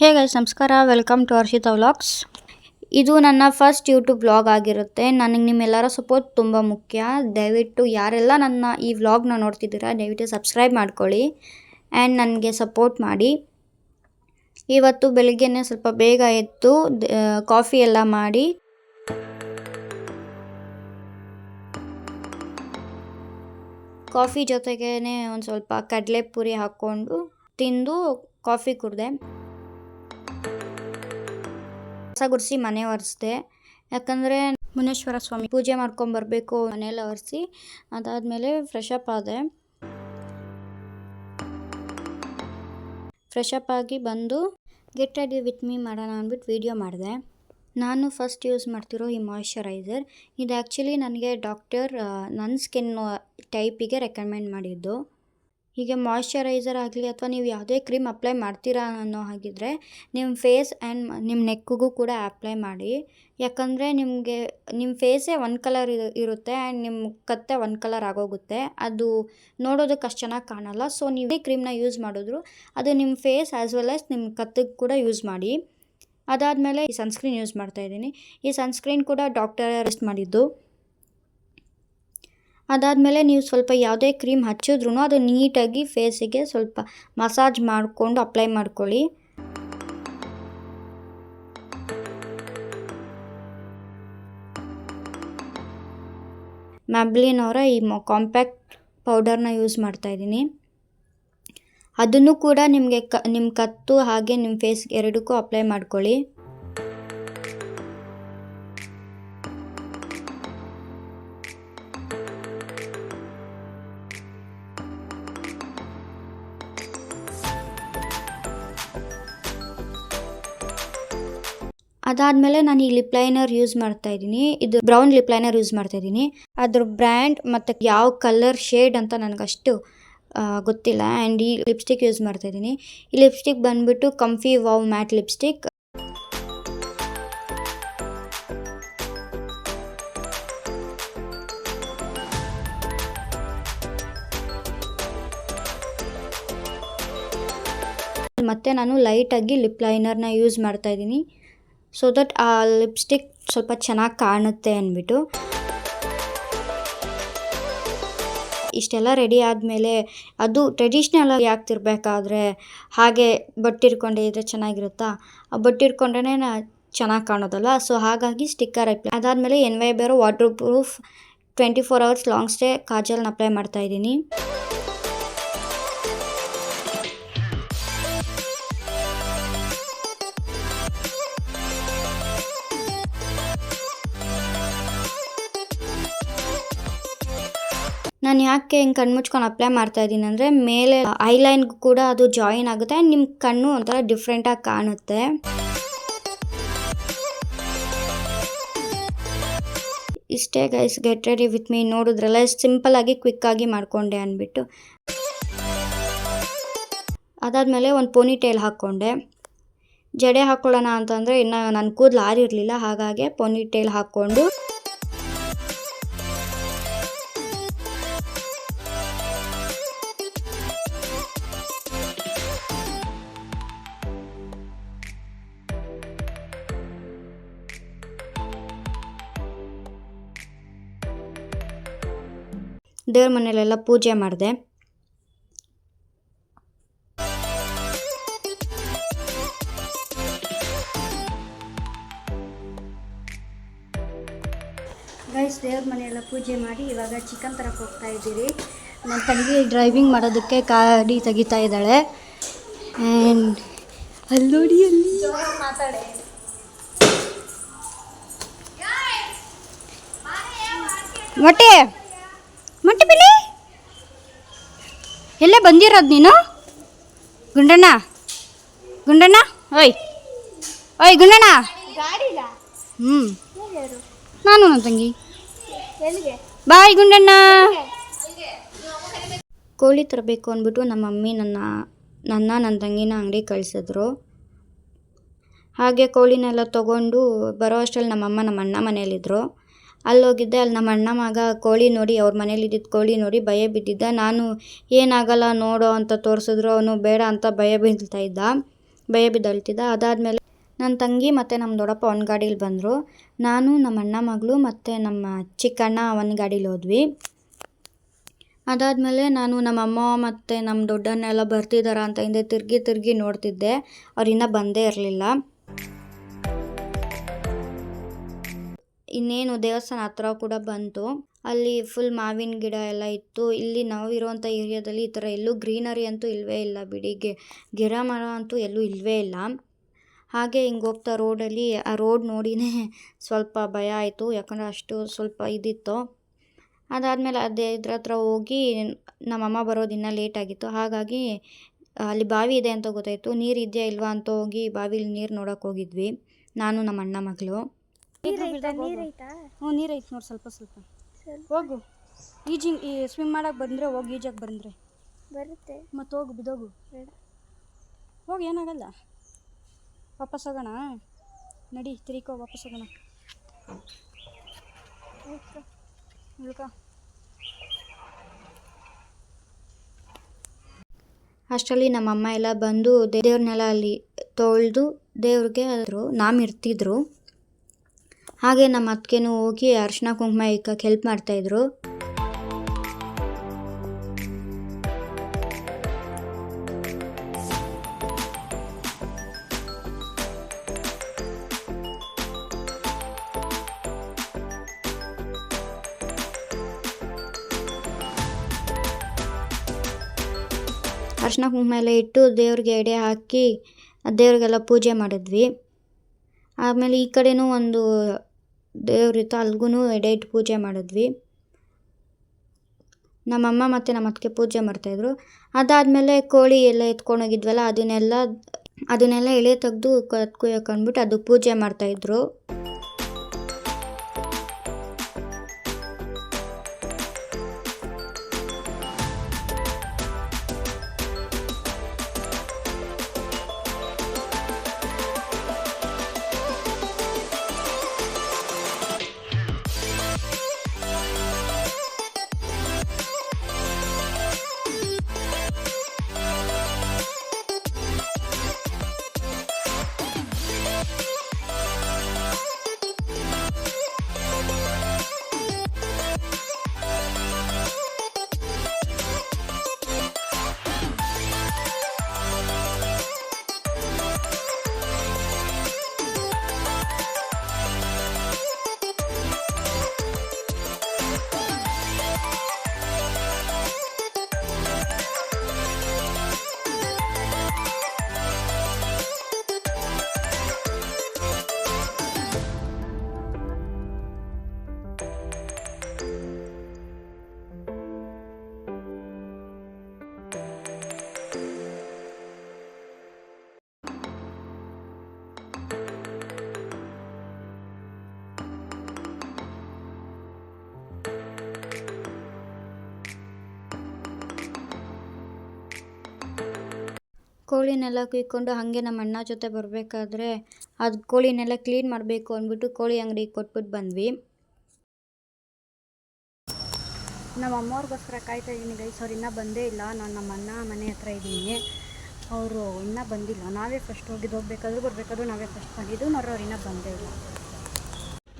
Hey guys ನಮಸ್ಕಾರ, welcome to Harshita vlogs. ಇದು ನನ್ನ ಫಸ್ಟ್ ಯೂಟ್ಯೂಬ್ ವ್ಲಾಗ್ ಆಗಿರುತ್ತೆ. ನನಗೆ ನಿಮ್ಮೆಲ್ಲರ ಸಪೋರ್ಟ್ ತುಂಬ ಮುಖ್ಯ. ದಯವಿಟ್ಟು ಯಾರೆಲ್ಲ ನನ್ನ ಈ ವ್ಲಾಗ್ನ ನೋಡ್ತಿದ್ದೀರಾ ದಯವಿಟ್ಟು ಸಬ್ಸ್ಕ್ರೈಬ್ ಮಾಡ್ಕೊಳ್ಳಿ ಆ್ಯಂಡ್ ನನಗೆ ಸಪೋರ್ಟ್ ಮಾಡಿ. ಇವತ್ತು ಬೆಳಿಗ್ಗೆನೇ ಸ್ವಲ್ಪ ಬೇಗ ಎದ್ದು ಕಾಫಿ ಎಲ್ಲ ಮಾಡಿ ಕಾಫಿ ಜೊತೆಗೇ ಒಂದು ಸ್ವಲ್ಪ ಕಡಲೆಪುರಿ ಹಾಕ್ಕೊಂಡು ತಿಂದು ಕಾಫಿ ಕುಡಿದೆ. ಕಸ ಗುಡಿಸಿ ಮನೆ ಒರೆಸಿದೆ. ಯಾಕಂದರೆ ಮುನೇಶ್ವರ ಸ್ವಾಮಿ ಪೂಜೆ ಮಾಡ್ಕೊಂಬರ್ಬೇಕು, ಮನೆಯೆಲ್ಲ ಒರೆಸಿ ಅದಾದಮೇಲೆ ಫ್ರೆಶ್ ಅಪ್ ಆದೆ. ಫ್ರೆಶ್ ಅಪ್ ಆಗಿ ಬಂದು ಗೆಟ್ ರೆಡಿ ವಿತ್ ಮೀ ಮಾಡೋಣ ಅಂದ್ಬಿಟ್ಟು ವೀಡಿಯೋ ಮಾಡಿದೆ. ನಾನು ಫಸ್ಟ್ ಯೂಸ್ ಮಾಡ್ತಿರೋ ಈ ಮಾಯ್ಶ್ಚರೈಸರ್ ಇದು ಆ್ಯಕ್ಚುಲಿ ನನಗೆ ಡಾಕ್ಟರ್ ನನ್ನ ಸ್ಕಿನ್ ಟೈಪಿಗೆ ರೆಕಮೆಂಡ್ ಮಾಡಿದ್ದು. ಹೀಗೆ ಮಾಯ್ಶ್ಚರೈಸರ್ ಆಗಲಿ ಅಥವಾ ನೀವು ಯಾವುದೇ ಕ್ರೀಮ್ ಅಪ್ಲೈ ಮಾಡ್ತೀರಾ ಅನ್ನೋ ಹಾಗಿದ್ರೆ ನಿಮ್ಮ ಫೇಸ್ ಆ್ಯಂಡ್ ನಿಮ್ಮ ನೆಕ್ಕಿಗೂ ಕೂಡ ಅಪ್ಲೈ ಮಾಡಿ. ಯಾಕಂದರೆ ನಿಮ್ಮ ಫೇಸೇ ಒಂದು ಕಲರ್ ಇರುತ್ತೆ ಆ್ಯಂಡ್ ನಿಮ್ಮ ಕತ್ತೆ ಒಂದು ಕಲರ್ ಆಗೋಗುತ್ತೆ. ಅದು ನೋಡೋದಕ್ಕೆ ಅಷ್ಟು ಚೆನ್ನಾಗಿ ಕಾಣಲ್ಲ. ಸೊ ನೀವು ಕ್ರೀಮ್ನ ಯೂಸ್ ಮಾಡಿದ್ರು ಅದು ನಿಮ್ಮ ಫೇಸ್ ಆ್ಯಸ್ ವೆಲ್ ಆಸ್ ನಿಮ್ಮ ಕತ್ತಿಗೆ ಕೂಡ ಯೂಸ್ ಮಾಡಿ. ಅದಾದಮೇಲೆ ಈ ಸನ್ಸ್ಕ್ರೀನ್ ಯೂಸ್ ಮಾಡ್ತಾಯಿದ್ದೀನಿ. ಈ ಸನ್ಸ್ಕ್ರೀನ್ ಕೂಡ ಡಾಕ್ಟರ್ ರೆಸ್ಟ್ ಮಾಡಿದ್ದು. ಅದಾದಮೇಲೆ ನೀವು ಸ್ವಲ್ಪ ಯಾವುದೇ ಕ್ರೀಮ್ ಹಚ್ಚಿದ್ರೂ ಅದು ನೀಟಾಗಿ ಫೇಸಿಗೆ ಸ್ವಲ್ಪ ಮಸಾಜ್ ಮಾಡಿಕೊಂಡು ಅಪ್ಲೈ ಮಾಡ್ಕೊಳ್ಳಿ. ಮ್ಯಾಬ್ಲಿನ್ ಅವರ ಈ ಕಾಂಪ್ಯಾಕ್ಟ್ ಪೌಡರ್ನ ಯೂಸ್ ಮಾಡ್ತಾಯಿದ್ದೀನಿ. ಅದನ್ನು ಕೂಡ ನಿಮಗೆ ನಿಮ್ಮ ಕತ್ತು ಹಾಗೆ ನಿಮ್ಮ ಫೇಸ್ ಎರಡಕ್ಕೂ ಅಪ್ಲೈ ಮಾಡ್ಕೊಳ್ಳಿ. ಅದಾದಮೇಲೆ ನಾನು ಈ ಲಿಪ್ ಲೈನರ್ ಯೂಸ್ ಮಾಡ್ತಾಯಿದ್ದೀನಿ. ಇದು ಬ್ರೌನ್ ಲಿಪ್ ಲೈನರ್ ಯೂಸ್ ಮಾಡ್ತಾಯಿದ್ದೀನಿ. ಅದ್ರ ಬ್ರ್ಯಾಂಡ್ ಮತ್ತು ಯಾವ ಕಲರ್ ಶೇಡ್ ಅಂತ ನನಗಷ್ಟು ಗೊತ್ತಿಲ್ಲ. ಆ್ಯಂಡ್ ಈ ಲಿಪ್ಸ್ಟಿಕ್ ಯೂಸ್ ಮಾಡ್ತಾಯಿದ್ದೀನಿ. ಈ ಲಿಪ್ಸ್ಟಿಕ್ ಬಂದುಬಿಟ್ಟು ಕಂಫಿ ವಾವ್ ಮ್ಯಾಟ್ ಲಿಪ್ಸ್ಟಿಕ್. ಮತ್ತು ನಾನು ಲೈಟಾಗಿ ಲಿಪ್ ಲೈನರ್ನ ಯೂಸ್ ಮಾಡ್ತಾಯಿದ್ದೀನಿ ಸೊ ದಟ್ ಆ ಲಿಪ್ಸ್ಟಿಕ್ ಸ್ವಲ್ಪ ಚೆನ್ನಾಗಿ ಕಾಣುತ್ತೆ ಅಂದ್ಬಿಟ್ಟು. ಇಷ್ಟೆಲ್ಲ ರೆಡಿ ಆದಮೇಲೆ ಅದು ಟ್ರೆಡಿಷ್ನಲ್ ಆಗಿ ಆಗ್ತಿರ್ಬೇಕಾದ್ರೆ ಹಾಗೆ ಬೊಟ್ಟಿಟ್ಕೊಂಡೇ ಇದ್ದರೆ ಚೆನ್ನಾಗಿರುತ್ತಾ? ಆ ಬೊಟ್ಟಿಟ್ಕೊಂಡ್ರೇ ಚೆನ್ನಾಗಿ ಕಾಣೋದಲ್ಲ. ಸೊ ಹಾಗಾಗಿ ಸ್ಟಿಕ್ಕರ್ ಅಪ್ಲೈ. ಅದಾದಮೇಲೆ NYBR waterproof 24 hours long stay ಕಾಜಲ್ನ ಅಪ್ಲೈ ಮಾಡ್ತಾಯಿದ್ದೀನಿ. ನಾನು ಯಾಕೆ ಹಿಂಗೆ ಕಣ್ಣು ಮುಚ್ಕೊಂಡು ಅಪ್ಲೈ ಮಾಡ್ತಾಯಿದ್ದೀನಿ ಅಂದರೆ ಮೇಲೆ ಐಲೈನ್ಗೂ ಕೂಡ ಅದು ಜಾಯಿನ್ ಆಗುತ್ತೆ ಆ್ಯಂಡ್ ನಿಮ್ಮ ಕಣ್ಣು ಒಂಥರ ಡಿಫ್ರೆಂಟಾಗಿ ಕಾಣುತ್ತೆ. ಇಷ್ಟೇ guys, get ready with me. ನೋಡಿದ್ರಲ್ಲ ಸಿಂಪಲ್ಲಾಗಿ ಕ್ವಿಕ್ಕಾಗಿ ಮಾಡಿಕೊಂಡೆ ಅಂದ್ಬಿಟ್ಟು. ಅದಾದಮೇಲೆ ಒಂದು ಪೋನಿ ಟೇಲ್ ಹಾಕ್ಕೊಂಡೆ. ಜಡೆ ಹಾಕ್ಕೊಳ್ಳೋಣ ಅಂತಂದರೆ ಇನ್ನು ನನ್ನ ಕೂದಲು ಆರಿರಲಿಲ್ಲ, ಹಾಗಾಗಿ ಪೋನಿ ಟೇಲ್ ಹಾಕ್ಕೊಂಡು ದೇವ್ರ ಮನೆಯಲ್ಲೆಲ್ಲ ಪೂಜೆ ಮಾಡಿದೆ. ಗೈಸ್, ದೇವ್ರ ಮನೆಯೆಲ್ಲ ಪೂಜೆ ಮಾಡಿ ಇವಾಗ ಚಿಕನ್ ತರಕ್ಕೆ ಹೋಗ್ತಾ ಇದ್ದೀವಿ. ನನ್ನ ತಂಗಿ ಡ್ರೈವಿಂಗ್ ಮಾಡೋದಕ್ಕೆ ಗಾಡಿ ತೆಗಿತಾ ಇದ್ದಾಳೆ. ಆ್ಯಂಡ್ ಅಲ್ಲಿ ನೋಡಿ, ಅಲ್ಲಿ ಮಾತಾಡೆ ಮೊಟ್ಟೆ ಮೊಟ್ಟೆ ಬಿಲಿ ಎಲ್ಲೇ ಬಂದಿರೋದು ನೀನು? ಗುಂಡಣ್ಣ ಗುಂಡಣ್ಣ ಓಯ್ ಓಯ್ ಗುಂಡಣ್ಣ. ನಾನು ನನ್ನ ತಂಗಿ ಬಾಯ್ ಗುಂಡಣ್ಣ. ಕೋಳಿ ತರಬೇಕು ಅಂದ್ಬಿಟ್ಟು ನಮ್ಮ ಮಮ್ಮಿ ನನ್ನ ತಂಗಿನ ಅಂಗಡಿ ಕಳಿಸಿದ್ರು. ಹಾಗೆ ಕೋಳಿನೆಲ್ಲ ತೊಗೊಂಡು ಬರೋ ಅಷ್ಟರಲ್ಲಿ ನಮ್ಮ ಅಣ್ಣ ಮನೇಲಿದ್ದರು. ಅಲ್ಲೋಗಿದ್ದೆ. ಅಲ್ಲಿ ನಮ್ಮ ಅಣ್ಣ ಮಗ ಕೋಳಿ ನೋಡಿ, ಅವ್ರ ಮನೇಲಿದ್ದಿದ್ದು ಕೋಳಿ ನೋಡಿ ಭಯ ಬಿದ್ದಿದ್ದ. ನಾನು ಏನಾಗಲ್ಲ ನೋಡೋ ಅಂತ ತೋರಿಸಿದ್ರು, ಅವನು ಬೇಡ ಅಂತ ಭಯ ಬೀಳ್ತಾ ಇದ್ದ. ಭಯ ಬಿದ್ದಳ್ತಿದ್ದ. ಅದಾದಮೇಲೆ ನನ್ನ ತಂಗಿ ಮತ್ತು ನಮ್ಮ ದೊಡ್ಡಪ್ಪ ಒಂದು ಗಾಡೀಲಿ ಬಂದರು. ನಾನು ನಮ್ಮ ಅಣ್ಣ ಮಗಳು ಮತ್ತು ನಮ್ಮ ಚಿಕ್ಕಣ್ಣ ಒಂದು ಗಾಡೀಲಿ ಹೋದ್ವಿ. ಅದಾದಮೇಲೆ ನಾನು ನಮ್ಮಮ್ಮ ಮತ್ತು ನಮ್ಮ ದೊಡ್ಡಣ್ಣ ಎಲ್ಲ ಬರ್ತಿದ್ದಾರಾ ಅಂತ ಹಿಂದೆ ತಿರುಗಿ ನೋಡ್ತಿದ್ದೆ. ಅವ್ರು ಇನ್ನೂ ಬಂದೇ ಇರಲಿಲ್ಲ. ಇನ್ನೇನು ದೇವಸ್ಥಾನ ಹತ್ರ ಕೂಡ ಬಂತು. ಅಲ್ಲಿ ಫುಲ್ ಮಾವಿನ ಗಿಡ ಎಲ್ಲ ಇತ್ತು. ಇಲ್ಲಿ ನಾವು ಇರೋವಂಥ ಏರಿಯಾದಲ್ಲಿ ಈ ಥರ ಎಲ್ಲೂ ಗ್ರೀನರಿ ಅಂತೂ ಇಲ್ಲವೇ ಇಲ್ಲ ಬಿಡಿ. ಗಿಡ ಮರ ಅಂತೂ ಎಲ್ಲೂ ಇಲ್ಲವೇ ಇಲ್ಲ. ಹಾಗೆ ಹಿಂಗೆ ಹೋಗ್ತಾ ರೋಡಲ್ಲಿ ಆ ರೋಡ್ ನೋಡಿನೇ ಸ್ವಲ್ಪ ಭಯ ಆಯಿತು, ಯಾಕಂದರೆ ಅಷ್ಟು ಸ್ವಲ್ಪ ಇದಿತ್ತು. ಅದಾದಮೇಲೆ ಇದ್ರ ಹತ್ರ ಹೋಗಿ ನಮ್ಮಮ್ಮ ಬರೋದು ಇನ್ನೂ ಲೇಟ್ ಆಗಿತ್ತು. ಹಾಗಾಗಿ ಅಲ್ಲಿ ಬಾವಿ ಇದೆ ಅಂತ ಗೊತ್ತಾಯಿತು. ನೀರು ಇದೆಯಾ ಇಲ್ವಾ ಅಂತ ಹೋಗಿ ಬಾವಿಲಿ ನೀರು ನೋಡೋಕೆ ಹೋಗಿದ್ವಿ, ನಾನು ನಮ್ಮ ಅಣ್ಣ ಮಗಳು. ಹ್ಞೂ, ನೀರೈತೆ ನೋಡಿ, ಸ್ವಲ್ಪ ಹೋಗು. ಸ್ವಿಮ್ ಮಾಡೋಕೆ ಬಂದರೆ ಹೋಗಿ, ಈಜಕ್ಕೆ ಬಂದರೆ ಬರುತ್ತೆ. ಮತ್ತು ಹೋಗು, ಬಿದ್ದೋಗು. ಹೋಗಿ, ಏನಾಗಲ್ಲ. ವಾಪಸ್ ಹೋಗೋಣ, ನಡಿ, ತಿರ್ಕೋ ವಾಪಸ್ ಹೋಗೋಣ. ಅಷ್ಟರಲ್ಲಿ ನಮ್ಮಮ್ಮ ಎಲ್ಲ ಬಂದು ದೇವ್ರನ್ನೆಲ್ಲ ಅಲ್ಲಿ ತೊಳೆದು ದೇವ್ರಿಗೆ ನಾಮಿರ್ತಿದ್ರು. ಹಾಗೆ ನಮ್ಮ ಅತ್ತಿಗೆನೂ ಹೋಗಿ ಅರಿಶಿನ ಕುಂಕುಮ ಇಕ್ಕಕ್ಕೆ ಹೆಲ್ಪ್ ಮಾಡ್ತಾಯಿದ್ರು. ಅರಿಶಿನ ಕುಂಕುಮ ಎಲ್ಲ ಇಟ್ಟು ದೇವ್ರಿಗೆ ಎಡೆ ಹಾಕಿ ದೇವ್ರಿಗೆಲ್ಲ ಪೂಜೆ ಮಾಡಿದ್ವಿ. ಆಮೇಲೆ ಈ ಕಡೆನೂ ಒಂದು ದೇವ್ರಿತ್ತು, ಅಲ್ಗೂ ಎಡೆ ಇಟ್ಟು ಪೂಜೆ ಮಾಡಿದ್ವಿ. ನಮ್ಮಮ್ಮ ಮತ್ತು ನಮ್ಮ ಅತ್ತಿಗೆ ಪೂಜೆ ಮಾಡ್ತಾಯಿದ್ರು. ಅದಾದಮೇಲೆ ಕೋಳಿ ಎಲ್ಲ ಎತ್ಕೊಂಡೋಗಿದ್ವಲ್ಲ, ಅದನ್ನೆಲ್ಲ ಎಳೆ ತೆಗೆದು ಕತ್ಕೊಯ್ಯಕ್ಕೆ ಅಂದ್ಬಿಟ್ಟು ಅದು ಪೂಜೆ ಮಾಡ್ತಾಯಿದ್ರು. ಕೋಳಿನೆಲ್ಲ ಕುಯ್ಕೊಂಡು ಹಾಗೆ ನಮ್ಮ ಅಣ್ಣ ಜೊತೆ ಬರಬೇಕಾದ್ರೆ ಅದು ಕೋಳಿನೆಲ್ಲ ಕ್ಲೀನ್ ಮಾಡಬೇಕು ಅಂದ್ಬಿಟ್ಟು ಕೋಳಿ ಅಂಗಡಿಗೆ ಕೊಟ್ಬಿಟ್ಟು ಬಂದ್ವಿ. ನಮ್ಮ ಅಮ್ಮವ್ರಿಗೋಸ್ಕರ ಕಾಯ್ತಾ ಇದ್ದೀನಿ ಗೈಸ್. ಅವ್ರು ಇನ್ನೂ ಬಂದೇ ಇಲ್ಲ. ನಾನು ನಮ್ಮ ಅಣ್ಣ ಮನೆ ಹತ್ರ ಇದ್ದೀನಿ, ಅವರು ಇನ್ನೂ ಬಂದಿಲ್ಲ. ನಾವೇ ಫಸ್ಟ್ ಬರಬೇಕಾದ್ರೂ ನಾವೇ ಫಸ್ಟ್ ಬಂದಿದ್ದು. ನೋಡ್ರಿ, ಅವ್ರು ಇನ್ನೂ ಬಂದೇ ಇಲ್ಲ.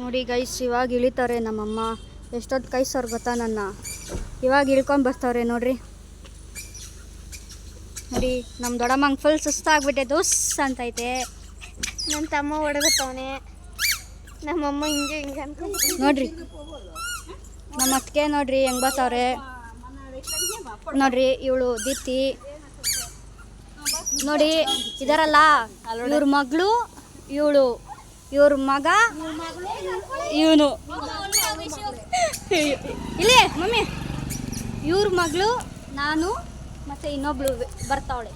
ನೋಡಿ ಗೈಸ್, ಇವಾಗ ಇಳಿತಾರೆ ನಮ್ಮಮ್ಮ. ಎಷ್ಟೊತ್ತು ಕೈಸೋರು ಗೊತ್ತಾ ನನ್ನ, ಇವಾಗ ಇಳ್ಕೊಂಡು ಬರ್ತಾವ್ರೆ ನೋಡ್ರಿ. ನೋಡಿ, ನಮ್ಮ ದೊಡ್ಡಮ್ಮಂಗೆ ಫುಲ್ ಸುಸ್ತಾಗ್ಬಿಟ್ಟೆ, ದೋಸ್ ಅಂತೈತೆ. ನನ್ನ ತಮ್ಮ ಹೊಡಗತ್ತವನೆ, ನಮ್ಮಮ್ಮ ಹಿಂಗೆ ಅಂತ ನೋಡ್ರಿ. ನಮ್ಮ ಅತ್ತಿಗೆ ನೋಡ್ರಿ ಹೆಂಗೆ ಬರ್ತಾವ್ರೆ ನೋಡ್ರಿ. ಇವಳು ದೀಪ್ತಿ ನೋಡಿ, ಇದರಲ್ಲ ಇವ್ರ ಮಗಳು, ಇವ್ರ ಮಗ, ಇವನು ಇಲ್ಲೇ ಮಮ್ಮಿ, ಇವ್ರ ಮಗಳು, ನಾನು ಮತ್ತು ಇನ್ನೊಬ್ಳು ಬರ್ತಾವಳೆ.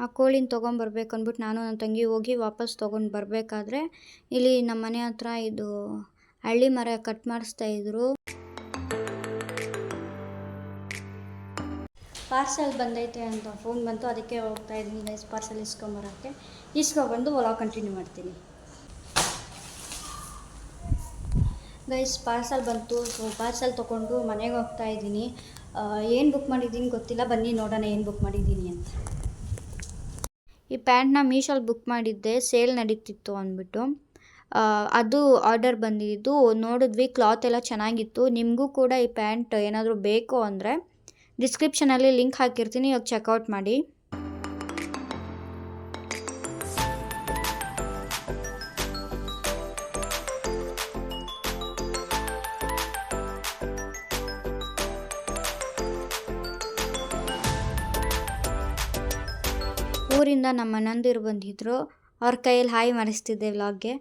ಆ ಕೋಳಿನ ತೊಗೊಂಬರ್ಬೇಕು ಅಂದ್ಬಿಟ್ಟು ನಾನು ನನ್ನ ತಂಗಿ ಹೋಗಿ ವಾಪಸ್ ತೊಗೊಂಡು ಬರಬೇಕಾದ್ರೆ ಇಲ್ಲಿ ನಮ್ಮ ಮನೆ ಹತ್ರ ಇದು ಹಳ್ಳಿ ಮರ ಕಟ್ ಮಾಡಿಸ್ತಾಯಿದ್ರು. ಪಾರ್ಸೆಲ್ ಬಂದೈತೆ ಅಂತ ಫೋನ್ ಬಂತು, ಅದಕ್ಕೆ ಹೋಗ್ತಾ ಇದ್ದೀನಿ ಗೈಸ್ ಪಾರ್ಸೆಲ್ ಇಸ್ಕೊಂಬರೋಕ್ಕೆ. ಇಸ್ಕೊಬಂದು ವ್ಲಾಗ್ ಕಂಟಿನ್ಯೂ ಮಾಡ್ತೀನಿ ಗೈಸ್. ಪಾರ್ಸೆಲ್ ಬಂತು, ಸೊ ಪಾರ್ಸೆಲ್ ತೊಗೊಂಡು ಮನೆಗೆ ಹೋಗ್ತಾ ಇದ್ದೀನಿ. ಏನು ಬುಕ್ ಮಾಡಿದ್ದೀನಿ ಗೊತ್ತಿಲ್ಲ, ಬನ್ನಿ ನೋಡೋಣ ಏನು ಬುಕ್ ಮಾಡಿದ್ದೀನಿ ಅಂತ. ಈ ಪ್ಯಾಂಟ್ನ ಮೀಶೋಲ್ಲಿ ಬುಕ್ ಮಾಡಿದ್ದೆ, ಸೇಲ್ ನಡೀತಿತ್ತು ಅಂದ್ಬಿಟ್ಟು. ಅದು ಆರ್ಡರ್ ಬಂದಿದ್ದು ನೋಡಿದ್ವಿ, ಕ್ಲಾತ್ ಎಲ್ಲ ಚೆನ್ನಾಗಿತ್ತು. ನಿಮಗೂ ಕೂಡ ಈ ಪ್ಯಾಂಟ್ ಏನಾದರೂ ಬೇಕು ಅಂದರೆ ಡಿಸ್ಕ್ರಿಪ್ಷನಲ್ಲಿ ಲಿಂಕ್ ಹಾಕಿರ್ತೀನಿ, ಇವಾಗ ಚೆಕ್ಔಟ್ ಮಾಡಿ. ಊರಿಂದ ನಮ್ಮ ಅಣ್ಣಂದಿರು ಬಂದಿದ್ದರು, ಅವ್ರ ಕೈಯಲ್ಲಿ ಹಾಯ್ ಮಾಡಿಸ್ತಿದ್ದೆ ವ್ಲಾಗ್ಗೆ.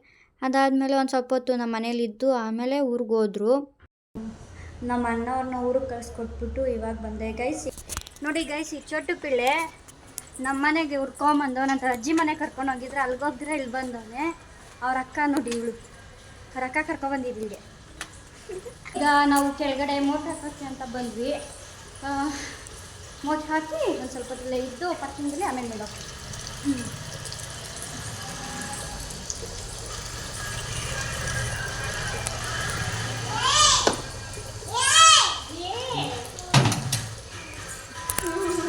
ಅದಾದಮೇಲೆ ಒಂದು ಸ್ವಲ್ಪ ಹೊತ್ತು ನಮ್ಮ ಮನೇಲಿದ್ದು ಆಮೇಲೆ ಊರಿಗೆ ಹೋದ್ರು. ನಮ್ಮ ಅಣ್ಣವ್ರನ್ನ ಊರಿಗೆ ಕಳಿಸ್ಕೊಟ್ಬಿಟ್ಟು ಇವಾಗ ಬಂದೆ ಗೈಸ್. ನೋಡಿ ಗೈಸ್, ಈ ಚೊಟ್ಟು ಪಿಳ್ಳೆ ನಮ್ಮ ಮನೆಗೆ ಹುರ್ಕೊಂಬಂದು ನನ್ನ ಅಜ್ಜಿ ಮನೆಗೆ ಕರ್ಕೊಂಡು ಹೋಗಿದ್ರೆ ಅಲ್ಗೋಗ್ದಿರ ಇಲ್ಲಿ ಬಂದವನೆ. ಅವ್ರ ಅಕ್ಕ ನೋಡಿ, ಇವಳು ಅವ್ರ ಅಕ್ಕ ಕರ್ಕೊಬಂದಿದ್ಲಿಗೆ. ಈಗ ನಾವು ಕೆಳಗಡೆ ಮೋಟ್ರ್ ಹಾಕೋಕ್ಕೆ ಅಂತ ಬಂದ್ವಿ. ಮೋಟ್ರ್ ಹಾಕಿ ಒಂದು ಸ್ವಲ್ಪ ಹೊತ್ತಲ್ಲೇ ಇದ್ದು ಪಾರ್ಕಿಂಗಲ್ಲಿ ಆಮೇಲೆ ಮೇಲೆ ಹೋಗ್ತೀವಿ.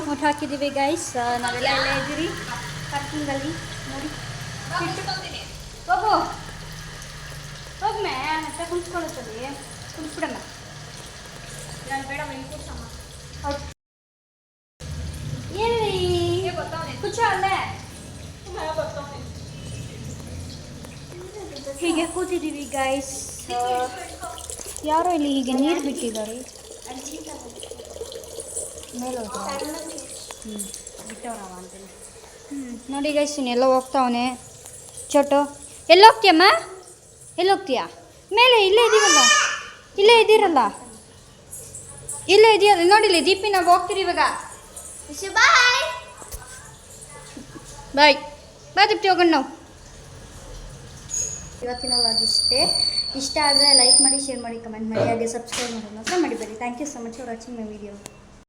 ಮೋಟ್ರ್ ಹಾಕಿದ್ದೀವಿ ಗೈಸ್, ನಾವೆಲ್ಲ ಎಲ್ಲ ಇದ್ದೀರಿ ಪಾರ್ಕಿಂಗಲ್ಲಿ. ನೋಡಿ ಹೋಗು ಹೋಗ್ಮೆ, ಮತ್ತೆ ಕುಂತ್ಕೊಳ್ಳುತ್ತದೆ, ಕುಂತ್ಬಿಡಮ್ಮ. ಬೇಡ ಹೌದು ಕುಚ್ಚ ಅಲ್ಲೇ ಹೀಗೆ ಕೂತಿದ್ದೀವಿ ಗೈಸ್. ಯಾರೋ ಇಲ್ಲಿ ಹೀಗೆ ನೀರು ಬಿಟ್ಟಿದ್ದಾರೆ ಮೇಲೆ ಬಿಟ್ಟವರವ ಅಂತೇಳಿ. ನೋಡಿ ಗೈಸ್, ಇನ್ನೆಲ್ಲ ಹೋಗ್ತಾವನೆ ಚೋಟು. ಎಲ್ಲೋಗ್ತೀಯಮ್ಮ, ಎಲ್ಲೋಗ್ತೀಯಾ? ಮೇಲೆ ಇಲ್ಲೇ ಇದ್ದೀವಲ್ಲ, ಇಲ್ಲೇ ಇದ್ದೀರಲ್ಲ, ಇಲ್ಲೇ ಇದೆಯಲ್ಲ ನೋಡಿಲ್ಲ ದೀಪಿ. ನಾವು ಹೋಗ್ತೀರಿ ಇವಾಗ. ಬಾಯ್ ಬಾಯ್ ಬಾಯ್ ದೀಪ್ತಿ, ಹೋಗೋಣ ನಾವು. ಇವತ್ತಿನ ವ್ಲಾಗ್ ಇಷ್ಟ ಆದರೆ ಲೈಕ್ ಮಾಡಿ, ಶೇರ್ ಮಾಡಿ, ಕಮೆಂಟ್ ಮಾಡಿ, ಹಾಗೆ ಸಬ್ಸ್ಕ್ರೈಬ್ ಮಾಡೋದು ಮಾತ್ರ ಮರಿಬೇಡಿ. Thank you so much for watching my video.